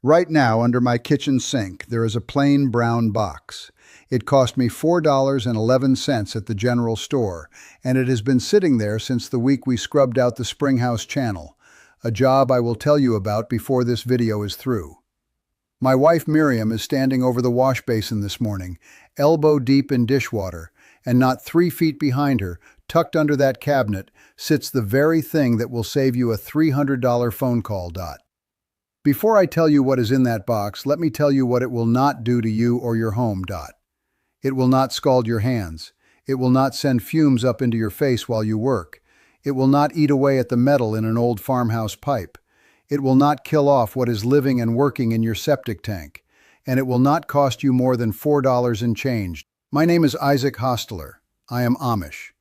Right now, under my kitchen sink, there is a plain brown box. It cost me $4.11 at the general store, and it has been sitting there since the week we scrubbed out the Springhouse channel, a job I will tell you about before this video is through. My wife Miriam is standing over the wash basin this morning, elbow deep in dishwater, and not 3 feet behind her, tucked under that cabinet, sits the very thing that will save you a $300 phone call. Before I tell you what is in that box, let me tell you what it will not do to you or your home. It will not scald your hands. It will not send fumes up into your face while you work. It will not eat away at the metal in an old farmhouse pipe. It will not kill off what is living and working in your septic tank. And it will not cost you more than $4 and change. My name is Isaac Hosteler. I am Amish.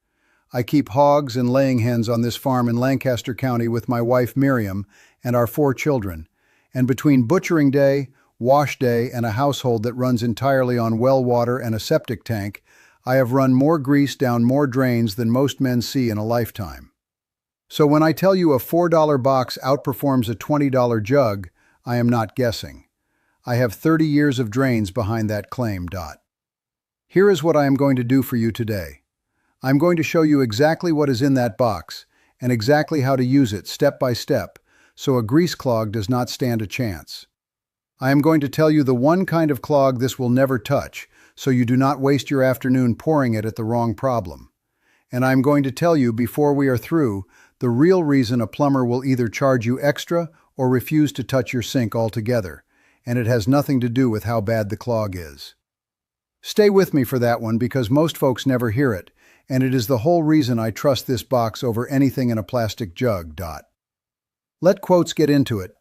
I keep hogs and laying hens on this farm in Lancaster County with my wife Miriam and our 4 children. And between butchering day, wash day, and a household that runs entirely on well water and a septic tank, I have run more grease down more drains than most men see in a lifetime. So when I tell you a $4 box outperforms a $20 jug, I am not guessing. I have 30 years of drains behind that claim. Here is what I am going to do for you today. I'm going to show you exactly what is in that box and exactly how to use it step by step, so a grease clog does not stand a chance. I am going to tell you the one kind of clog this will never touch, so you do not waste your afternoon pouring it at the wrong problem. And I am going to tell you, before we are through, the real reason a plumber will either charge you extra or refuse to touch your sink altogether, and it has nothing to do with how bad the clog is. Stay with me for that one because most folks never hear it, and it is the whole reason I trust this box over anything in a plastic jug. Let quotes get into it.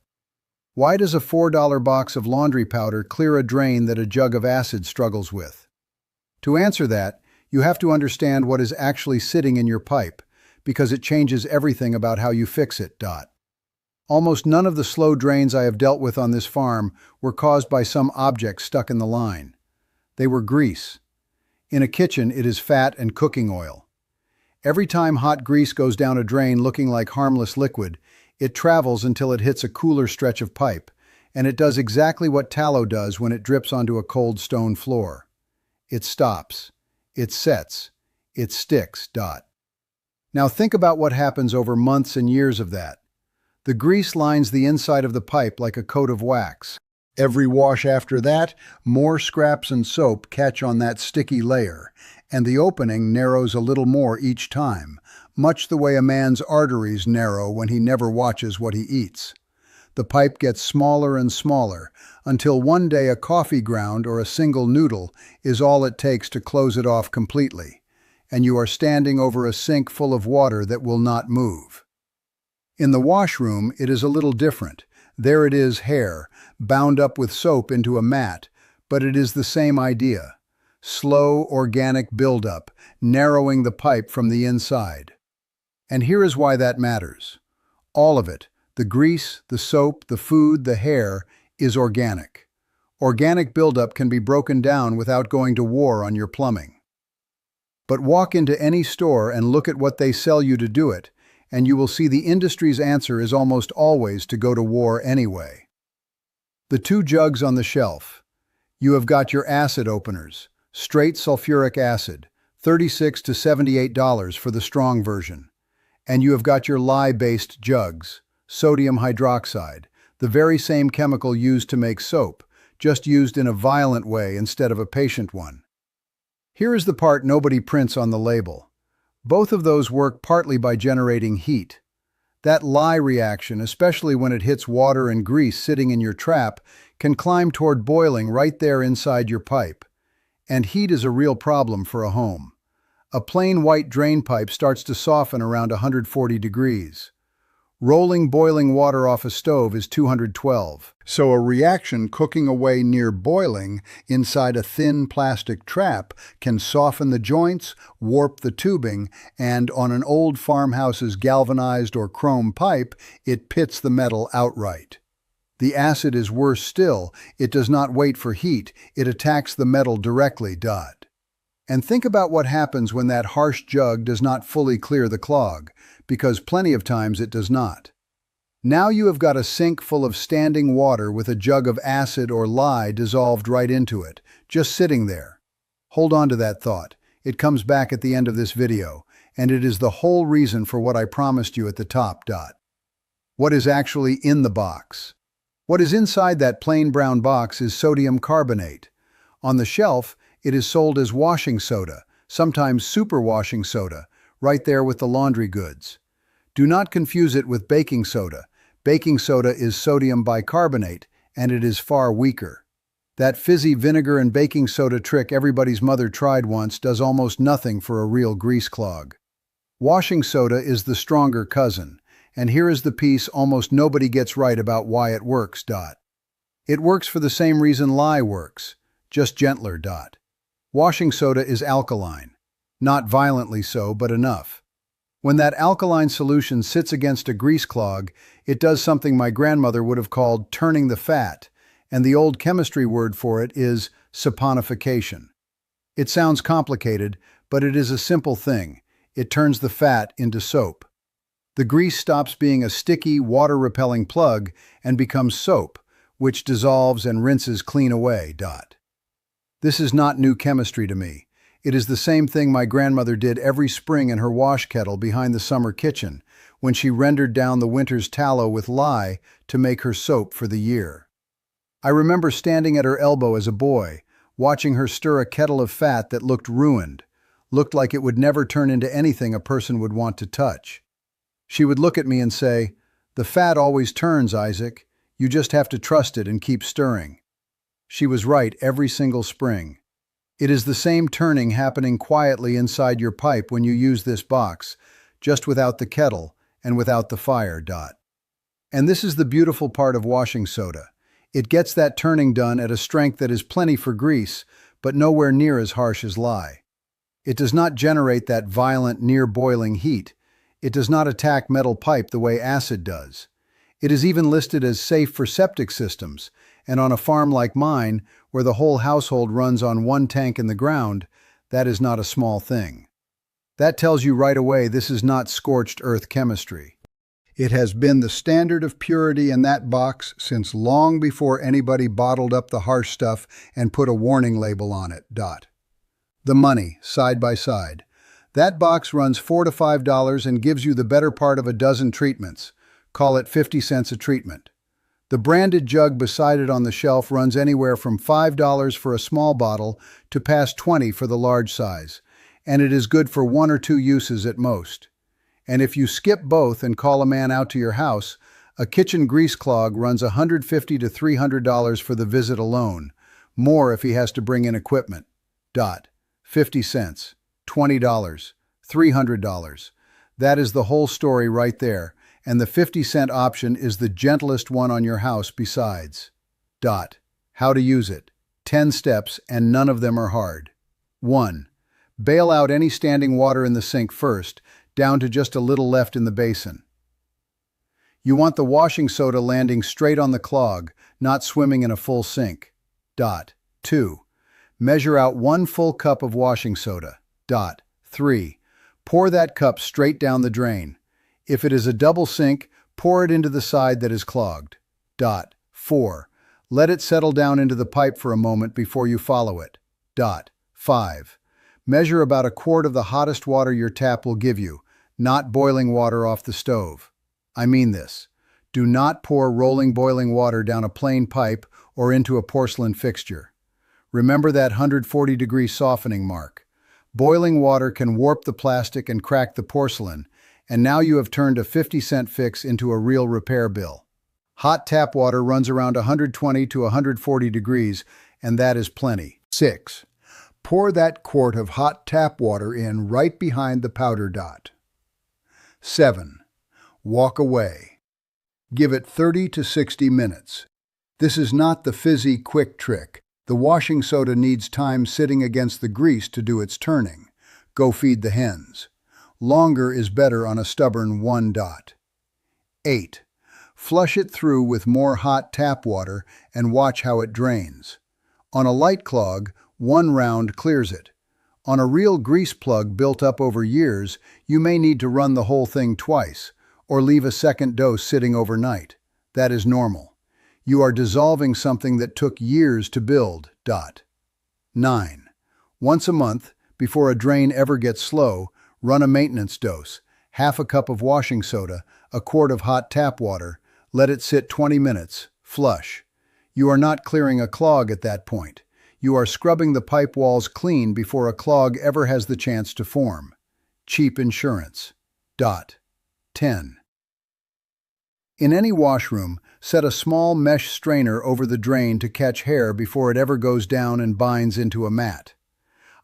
Why does a $4 box of laundry powder clear a drain that a jug of acid struggles with? To answer that, you have to understand what is actually sitting in your pipe, because it changes everything about how you fix it. Almost none of the slow drains I have dealt with on this farm were caused by some object stuck in the line. They were grease. In a kitchen, it is fat and cooking oil. Every time hot grease goes down a drain looking like harmless liquid, it travels until it hits a cooler stretch of pipe, and it does exactly what tallow does when it drips onto a cold stone floor. It stops. It sets. It sticks. Now think about what happens over months and years of that. The grease lines the inside of the pipe like a coat of wax. Every wash after that, more scraps and soap catch on that sticky layer, and the opening narrows a little more each time, much the way a man's arteries narrow when he never watches what he eats. The pipe gets smaller and smaller, until one day a coffee ground or a single noodle is all it takes to close it off completely, and you are standing over a sink full of water that will not move. In the washroom, it is a little different. There it is, hair, bound up with soap into a mat, but it is the same idea. Slow, organic buildup, narrowing the pipe from the inside. And here is why that matters. All of it, the grease, the soap, the food, the hair, is organic. Organic buildup can be broken down without going to war on your plumbing. But walk into any store and look at what they sell you to do it, and you will see the industry's answer is almost always to go to war anyway. The 2 jugs on the shelf. You have got your acid openers, straight sulfuric acid, $36 to $78 for the strong version. And you have got your lye-based jugs, sodium hydroxide, the very same chemical used to make soap, just used in a violent way instead of a patient one. Here is the part nobody prints on the label. Both of those work partly by generating heat. That lye reaction, especially when it hits water and grease sitting in your trap, can climb toward boiling right there inside your pipe. And heat is a real problem for a home. A plain white drain pipe starts to soften around 140 degrees. Rolling boiling water off a stove is 212. So a reaction cooking away near boiling inside a thin plastic trap can soften the joints, warp the tubing, and on an old farmhouse's galvanized or chrome pipe, it pits the metal outright. The acid is worse still. It does not wait for heat. It attacks the metal directly. And think about what happens when that harsh jug does not fully clear the clog, because plenty of times it does not. Now you have got a sink full of standing water with a jug of acid or lye dissolved right into it, just sitting there. Hold on to that thought. It comes back at the end of this video, and it is the whole reason for what I promised you at the top. What is actually in the box? What is inside that plain brown box is sodium carbonate. On the shelf, it is sold as washing soda, sometimes super washing soda, right there with the laundry goods. Do not confuse it with baking soda. Baking soda is sodium bicarbonate, and it is far weaker. That fizzy vinegar and baking soda trick everybody's mother tried once does almost nothing for a real grease clog. Washing soda is the stronger cousin, and here is the piece almost nobody gets right about why it works. It works for the same reason lye works, just gentler. Washing soda is alkaline. Not violently so, but enough. When that alkaline solution sits against a grease clog, it does something my grandmother would have called turning the fat, and the old chemistry word for it is saponification. It sounds complicated, but it is a simple thing. It turns the fat into soap. The grease stops being a sticky, water-repelling plug and becomes soap, which dissolves and rinses clean away. This is not new chemistry to me. It is the same thing my grandmother did every spring in her wash kettle behind the summer kitchen, when she rendered down the winter's tallow with lye to make her soap for the year. I remember standing at her elbow as a boy, watching her stir a kettle of fat that looked ruined, looked like it would never turn into anything a person would want to touch. She would look at me and say, "The fat always turns, Isaac. You just have to trust it and keep stirring." She was right every single spring. It is the same turning happening quietly inside your pipe when you use this box, just without the kettle and without the fire. And this is the beautiful part of washing soda. It gets that turning done at a strength that is plenty for grease, but nowhere near as harsh as lye. It does not generate that violent, near-boiling heat. It does not attack metal pipe the way acid does. It is even listed as safe for septic systems, and on a farm like mine, where the whole household runs on one tank in the ground, that is not a small thing. That tells you right away this is not scorched earth chemistry. It has been the standard of purity in that box since long before anybody bottled up the harsh stuff and put a warning label on it. The money, side by side. That box runs $4 to $5 and gives you the better part of a dozen treatments. Call it 50 cents a treatment. The branded jug beside it on the shelf runs anywhere from $5 for a small bottle to past $20 for the large size, and it is good for 1 or 2 uses at most. And if you skip both and call a man out to your house, a kitchen grease clog runs $150 to $300 for the visit alone, more if he has to bring in equipment. 50 cents, $20, $300. That is the whole story right there. And the 50-cent option is the gentlest one on your house besides. How to use it. 10 steps, and none of them are hard. 1. Bail out any standing water in the sink first, down to just a little left in the basin. You want the washing soda landing straight on the clog, not swimming in a full sink. 2. Measure out 1 full cup of washing soda. 3. Pour that cup straight down the drain. If it is a double sink, pour it into the side that is clogged. 4. Let it settle down into the pipe for a moment before you follow it. 5. Measure about a quart of the hottest water your tap will give you, not boiling water off the stove. I mean this. Do not pour rolling boiling water down a plain pipe or into a porcelain fixture. Remember that 140-degree softening mark. Boiling water can warp the plastic and crack the porcelain, and now you have turned a 50-cent fix into a real repair bill. Hot tap water runs around 120 to 140 degrees, and that is plenty. 6. Pour that quart of hot tap water in right behind the powder. 7. Walk away. Give it 30 to 60 minutes. This is not the fizzy, quick trick. The washing soda needs time sitting against the grease to do its turning. Go feed the hens. Longer is better on a stubborn 1. 8. Flush it through with more hot tap water and watch how it drains. On a light clog, 1 round clears it. On a real grease plug built up over years, you may need to run the whole thing twice, or leave a second dose sitting overnight. That is normal. You are dissolving something that took years to build. 9. Once a month, before a drain ever gets slow, run a maintenance dose, half a cup of washing soda, a quart of hot tap water, let it sit 20 minutes, flush. You are not clearing a clog at that point. You are scrubbing the pipe walls clean before a clog ever has the chance to form. Cheap insurance. 10. In any washroom, set a small mesh strainer over the drain to catch hair before it ever goes down and binds into a mat.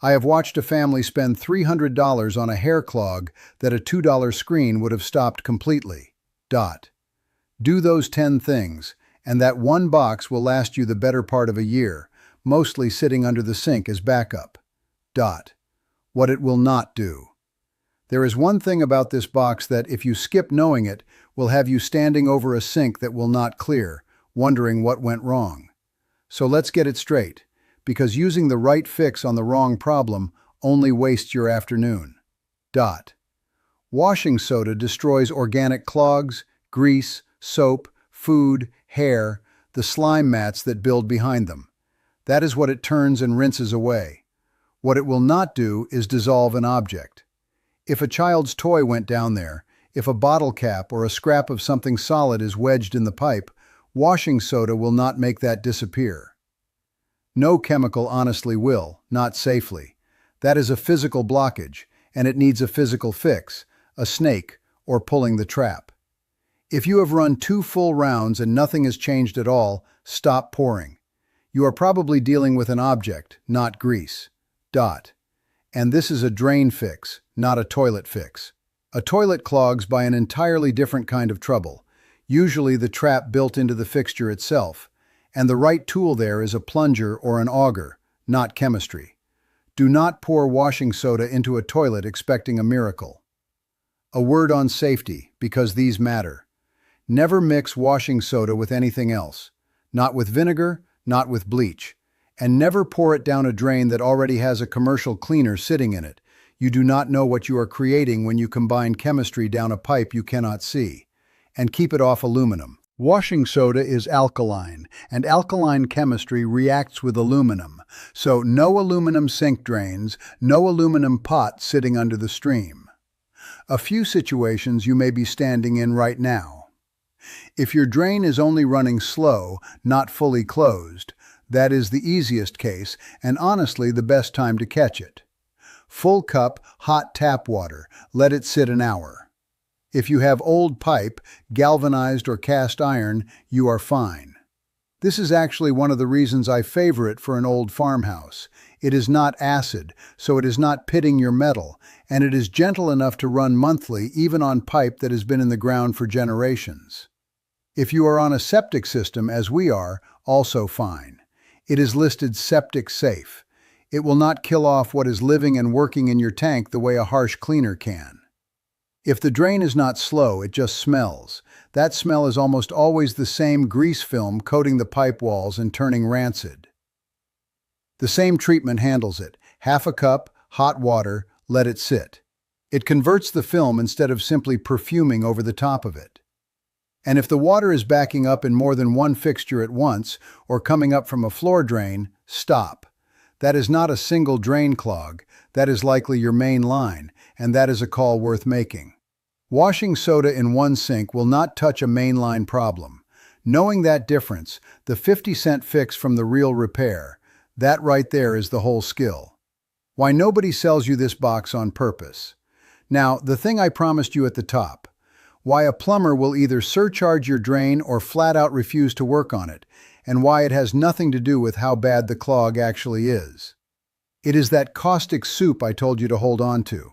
I have watched a family spend $300 on a hair clog that a $2 screen would have stopped completely. Do those 10 things, and that one box will last you the better part of a year, mostly sitting under the sink as backup. What it will not do. There is one thing about this box that, if you skip knowing it, will have you standing over a sink that will not clear, wondering what went wrong. So let's get it straight, because using the right fix on the wrong problem only wastes your afternoon. Washing soda destroys organic clogs, grease, soap, food, hair, the slime mats that build behind them. That is what it turns and rinses away. What it will not do is dissolve an object. If a child's toy went down there, if a bottle cap or a scrap of something solid is wedged in the pipe, washing soda will not make that disappear. No chemical honestly will, not safely. That is a physical blockage, and it needs a physical fix, a snake, or pulling the trap. If you have run 2 full rounds and nothing has changed at all, stop pouring. You are probably dealing with an object, not grease. And this is a drain fix, not a toilet fix. A toilet clogs by an entirely different kind of trouble, usually the trap built into the fixture itself, and the right tool there is a plunger or an auger, not chemistry. Do not pour washing soda into a toilet expecting a miracle. A word on safety, because these matter. Never mix washing soda with anything else, not with vinegar, not with bleach, and never pour it down a drain that already has a commercial cleaner sitting in it. You do not know what you are creating when you combine chemistry down a pipe you cannot see. And keep it off aluminum. Washing soda is alkaline, and alkaline chemistry reacts with aluminum, so no aluminum sink drains, no aluminum pot sitting under the stream. A few situations you may be standing in right now. If your drain is only running slow, not fully closed, that is the easiest case and honestly the best time to catch it. Full cup, hot tap water, let it sit an hour. If you have old pipe, galvanized or cast iron, you are fine. This is actually one of the reasons I favor it for an old farmhouse. It is not acid, so it is not pitting your metal, and it is gentle enough to run monthly even on pipe that has been in the ground for generations. If you are on a septic system, as we are, also fine. It is listed septic safe. It will not kill off what is living and working in your tank the way a harsh cleaner can. If the drain is not slow, it just smells. That smell is almost always the same grease film coating the pipe walls and turning rancid. The same treatment handles it. Half a cup, hot water, let it sit. It converts the film instead of simply perfuming over the top of it. And if the water is backing up in more than one fixture at once or coming up from a floor drain, stop. That is not a single drain clog. That is likely your main line, and that is a call worth making. Washing soda in one sink will not touch a mainline problem. Knowing that difference, the 50-cent fix from the real repair, that right there is the whole skill. Why nobody sells you this box on purpose. Now, the thing I promised you at the top. Why a plumber will either surcharge your drain or flat out refuse to work on it, and why it has nothing to do with how bad the clog actually is. It is that caustic soup I told you to hold on to.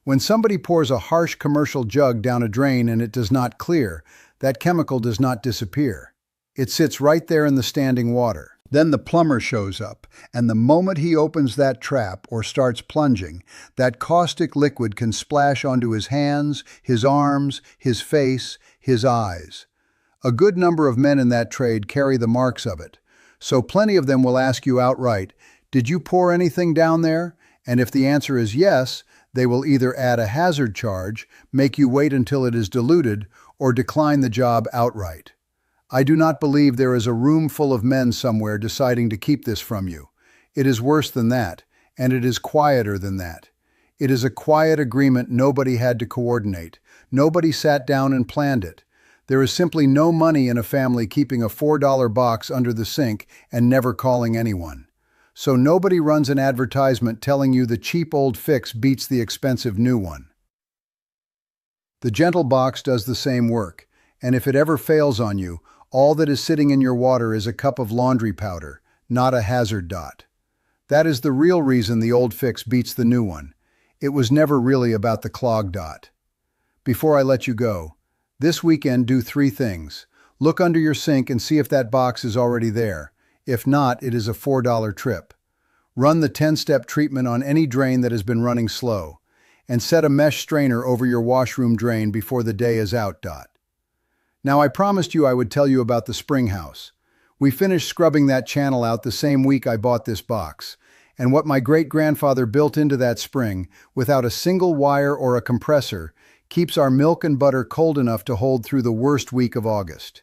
When somebody pours a harsh commercial jug down a drain and it does not clear, that chemical does not disappear. It sits right there in the standing water. Then the plumber shows up, and the moment he opens that trap or starts plunging, that caustic liquid can splash onto his hands, his arms, his face, his eyes. A good number of men in that trade carry the marks of it, so plenty of them will ask you outright, "Did you pour anything down there?" And if the answer is yes, They will either add a hazard charge, make you wait until it is diluted, or decline the job outright. I do not believe there is a room full of men somewhere deciding to keep this from you. It is worse than that, and it is quieter than that. It is a quiet agreement nobody had to coordinate. Nobody sat down and planned it. There is simply no money in a family keeping a $4 box under the sink and never calling anyone. So nobody runs an advertisement telling you the cheap old fix beats the expensive new one. The gentle box does the same work, and if it ever fails on you, all that is sitting in your water is a cup of laundry powder, not a hazard dot. That is the real reason the old fix beats the new one. It was never really about the clog dot. Before I let you go, this weekend do 3 things. Look under your sink and see if that box is already there. If not, it is a $4 trip. Run the 10-step treatment on any drain that has been running slow, and set a mesh strainer over your washroom drain before the day is out. Now, I promised you I would tell you about the spring house. We finished scrubbing that channel out the same week I bought this box, and what my great-grandfather built into that spring, without a single wire or a compressor, keeps our milk and butter cold enough to hold through the worst week of August.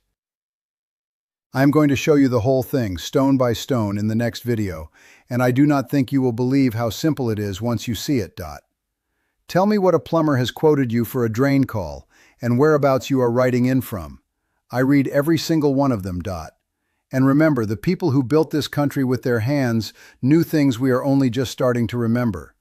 I am going to show you the whole thing, stone by stone, in the next video, and I do not think you will believe how simple it is once you see it. Tell me what a plumber has quoted you for a drain call, and whereabouts you are writing in from. I read every single one of them. And remember, the people who built this country with their hands knew things we are only just starting to remember.